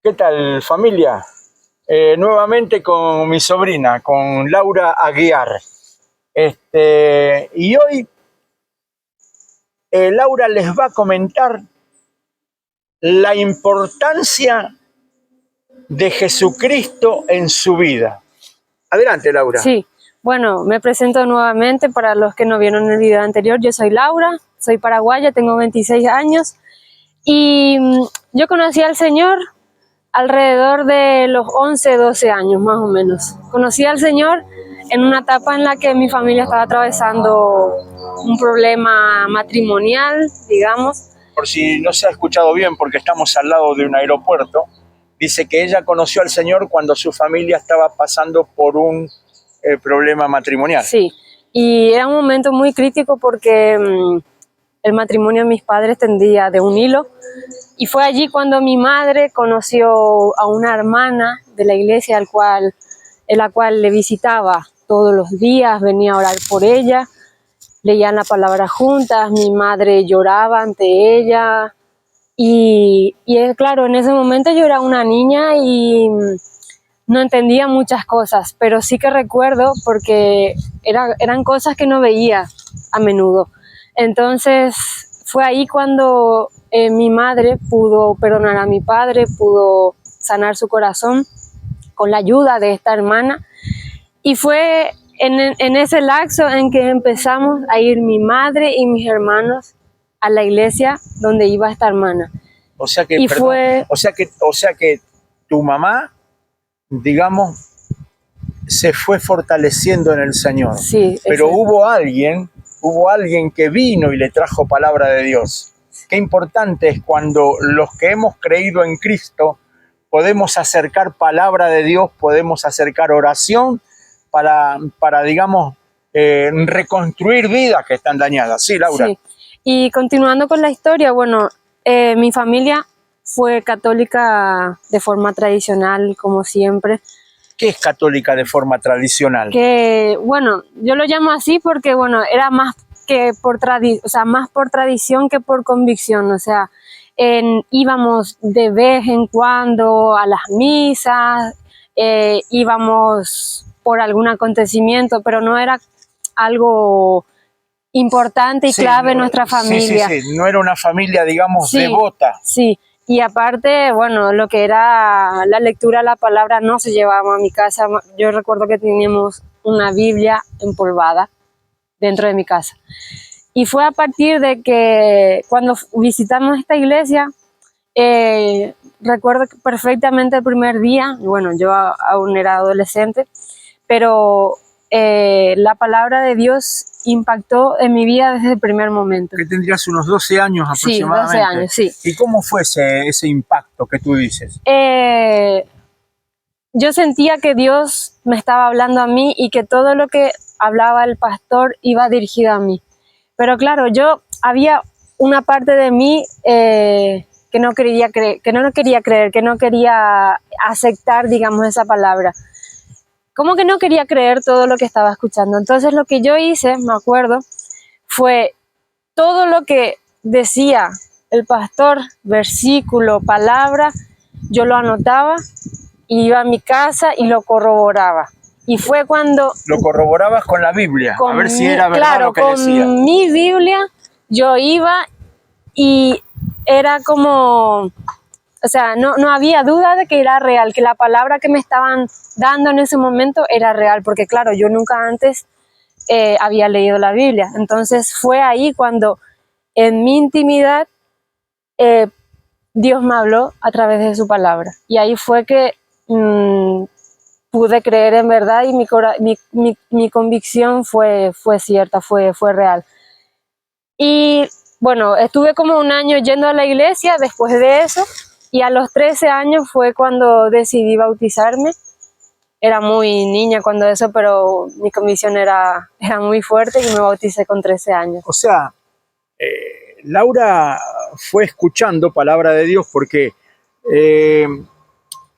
¿Qué tal, familia? Nuevamente con mi sobrina, con Laura Aguiar. Y hoy Laura les va a comentar la importancia de Jesucristo en su vida. Adelante, Laura. Sí, bueno, me presento nuevamente para los que no vieron el video anterior. Yo soy Laura, soy paraguaya, tengo 26 años y yo conocí al Señor alrededor de los 11, 12 años más o menos. Conocí al Señor en una etapa en la que mi familia estaba atravesando un problema matrimonial, digamos. Por si no se ha escuchado bien, porque estamos al lado de un aeropuerto, dice que ella conoció al Señor cuando su familia estaba pasando por un problema matrimonial. Sí, y era un momento muy crítico porque el matrimonio de mis padres tendía de un hilo. Y fue allí cuando mi madre conoció a una hermana de la iglesia en la cual le visitaba todos los días, venía a orar por ella, leían la palabra juntas, mi madre lloraba ante ella. Y claro, en ese momento yo era una niña y no entendía muchas cosas, pero sí que recuerdo porque eran cosas que no veía a menudo. Entonces fue ahí cuando mi madre pudo perdonar a mi padre, pudo sanar su corazón con la ayuda de esta hermana. Y fue en ese lapso en que empezamos a ir mi madre y mis hermanos a la iglesia donde iba esta hermana. O sea que, o sea que tu mamá, digamos, se fue fortaleciendo en el Señor. Sí, pero hubo alguien que vino y le trajo palabra de Dios. Qué importante es cuando los que hemos creído en Cristo podemos acercar palabra de Dios, podemos acercar oración para digamos, reconstruir vidas que están dañadas. Sí, Laura. Sí. Y continuando con la historia, bueno, mi familia fue católica de forma tradicional, como siempre. ¿Qué es católica de forma tradicional? Que, bueno, yo lo llamo así porque, bueno, era más que más por tradición que por convicción. O sea, íbamos de vez en cuando a las misas, íbamos por algún acontecimiento, pero no era algo importante y clave en nuestra familia. Sí, no era una familia, digamos, devota. Sí. Y aparte, bueno, lo que era la lectura de la palabra no se llevaba a mi casa. Yo recuerdo que teníamos una Biblia empolvada dentro de mi casa. Y fue a partir de que cuando visitamos esta iglesia, recuerdo perfectamente el primer día, bueno, yo aún era adolescente, pero la palabra de Dios impactó en mi vida desde el primer momento. Que tendrías unos 12 años aproximadamente. Sí, 12 años, sí. ¿Y cómo fue ese impacto que tú dices? Yo sentía que Dios me estaba hablando a mí y que todo lo que hablaba el pastor iba dirigido a mí. Pero claro, había una parte de mí que no quería creer, que no quería aceptar, digamos, esa palabra. ¿Cómo que no quería creer todo lo que estaba escuchando? Entonces lo que yo hice, me acuerdo, fue todo lo que decía el pastor, versículo, palabra, yo lo anotaba, iba a mi casa y lo corroboraba. Y fue cuando... ¿Lo corroborabas con la Biblia? A ver si era verdad lo que decía. Con mi Biblia yo iba y era como... O sea, no había duda de que era real, que la palabra que me estaban dando en ese momento era real, porque claro, yo nunca antes había leído la Biblia. Entonces fue ahí cuando en mi intimidad Dios me habló a través de su palabra. Y ahí fue que pude creer en verdad y mi convicción fue cierta, fue real. Y bueno, estuve como un año yendo a la iglesia después de eso. Y a los 13 años fue cuando decidí bautizarme. Era muy niña cuando eso, pero mi convicción era muy fuerte y me bauticé con 13 años. O sea, Laura fue escuchando palabra de Dios porque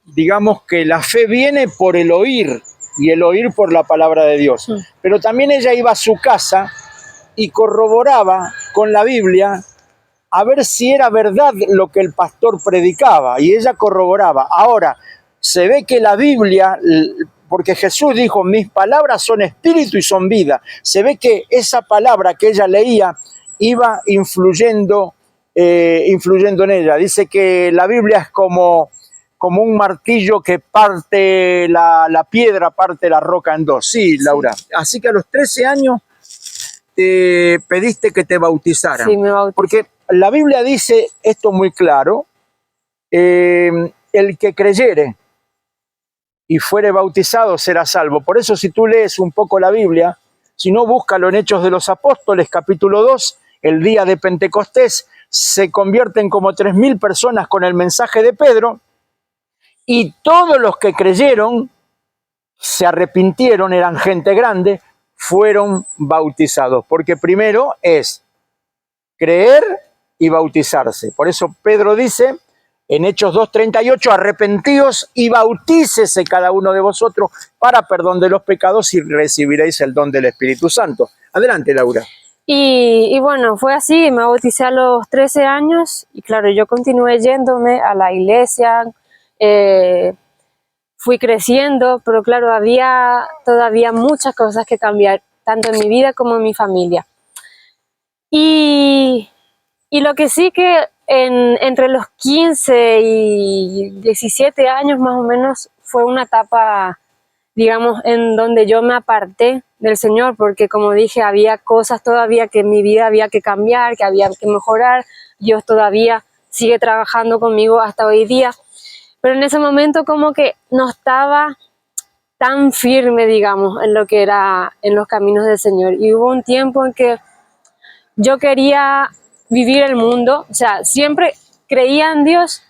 digamos que la fe viene por el oír y el oír por la palabra de Dios. Sí. Pero también ella iba a su casa y corroboraba con la Biblia a ver si era verdad lo que el pastor predicaba, y ella corroboraba. Ahora, se ve que la Biblia, porque Jesús dijo, mis palabras son espíritu y son vida, se ve que esa palabra que ella leía iba influyendo en ella. Dice que la Biblia es como un martillo que parte la piedra, parte la roca en dos. Sí, Laura. Sí. Así que a los 13 años te pediste que te bautizaran. Sí, me bauticé. Porque la Biblia dice esto muy claro, el que creyere y fuere bautizado será salvo. Por eso si tú lees un poco la Biblia, si no, búscalo en Hechos de los Apóstoles, capítulo 2, el día de Pentecostés, se convierten como 3.000 personas con el mensaje de Pedro, y todos los que creyeron, se arrepintieron, eran gente grande, fueron bautizados. Porque primero es creer y bautizarse. Por eso Pedro dice en Hechos 2:38, arrepentíos y bautícese cada uno de vosotros para perdón de los pecados y recibiréis el don del Espíritu Santo. Adelante, Laura. Y bueno, fue así, me bauticé a los 13 años y claro, yo continué yéndome a la iglesia, fui creciendo, pero claro, había todavía muchas cosas que cambiar, tanto en mi vida como en mi familia. Y lo que sí que entre los 15 y 17 años más o menos fue una etapa, digamos, en donde yo me aparté del Señor, porque como dije, había cosas todavía que en mi vida había que cambiar, que había que mejorar. Dios todavía sigue trabajando conmigo hasta hoy día, pero en ese momento como que no estaba tan firme, digamos, en lo que era en los caminos del Señor. Y hubo un tiempo en que yo quería vivir el mundo, o sea, siempre creía en Dios,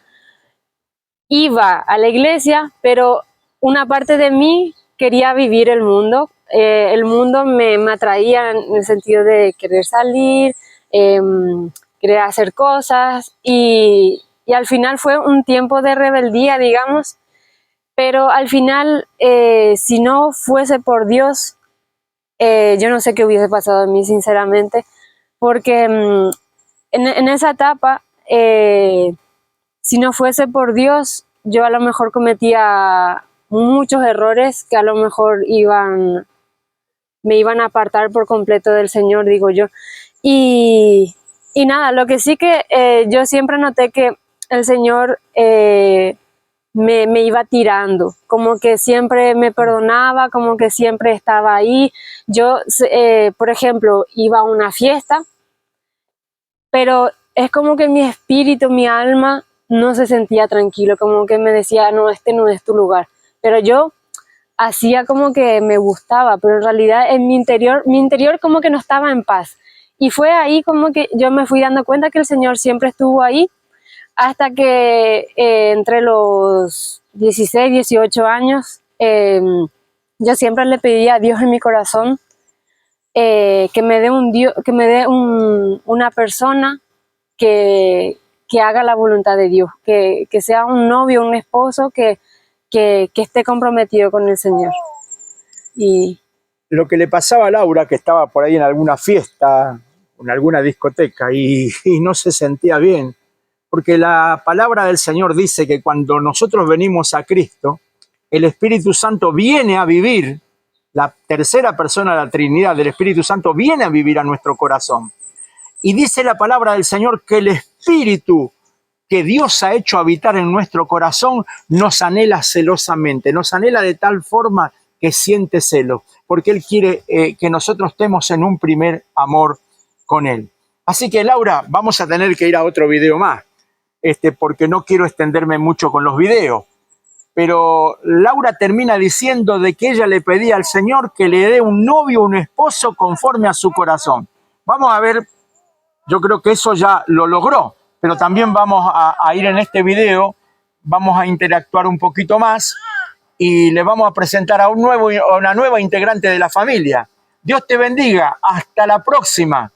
iba a la iglesia, pero una parte de mí quería vivir el mundo. El mundo me atraía en el sentido de querer salir, querer hacer cosas, y al final fue un tiempo de rebeldía, digamos, pero al final, si no fuese por Dios, yo no sé qué hubiese pasado a mí, sinceramente, porque en esa etapa, si no fuese por Dios, yo a lo mejor cometía muchos errores que a lo mejor me iban a apartar por completo del Señor, digo yo. Y nada, lo que sí que yo siempre noté que el Señor me iba tirando, como que siempre me perdonaba, como que siempre estaba ahí. Yo, por ejemplo, iba a una fiesta, pero es como que mi espíritu, mi alma, no se sentía tranquilo, como que me decía, no, este no es tu lugar. Pero yo hacía como que me gustaba, pero en realidad en mi interior como que no estaba en paz. Y fue ahí como que yo me fui dando cuenta que el Señor siempre estuvo ahí, hasta que entre los 16, 18 años, yo siempre le pedía a Dios en mi corazón que me dé una persona que haga la voluntad de Dios, que sea un novio, un esposo que esté comprometido con el Señor. Y lo que le pasaba a Laura, que estaba por ahí en alguna fiesta, en alguna discoteca, y no se sentía bien, porque la palabra del Señor dice que cuando nosotros venimos a Cristo, el Espíritu Santo viene a vivir, la tercera persona de la Trinidad del Espíritu Santo viene a vivir a nuestro corazón. Y dice la palabra del Señor que el Espíritu que Dios ha hecho habitar en nuestro corazón nos anhela celosamente, nos anhela de tal forma que siente celo, porque Él quiere que nosotros estemos en un primer amor con Él. Así que, Laura, vamos a tener que ir a otro video más, porque no quiero extenderme mucho con los videos. Pero Laura termina diciendo de que ella le pedía al Señor que le dé un novio, un esposo conforme a su corazón. Vamos a ver, yo creo que eso ya lo logró, pero también vamos a ir en este video, vamos a interactuar un poquito más y le vamos a presentar a una nueva integrante de la familia. Dios te bendiga, hasta la próxima.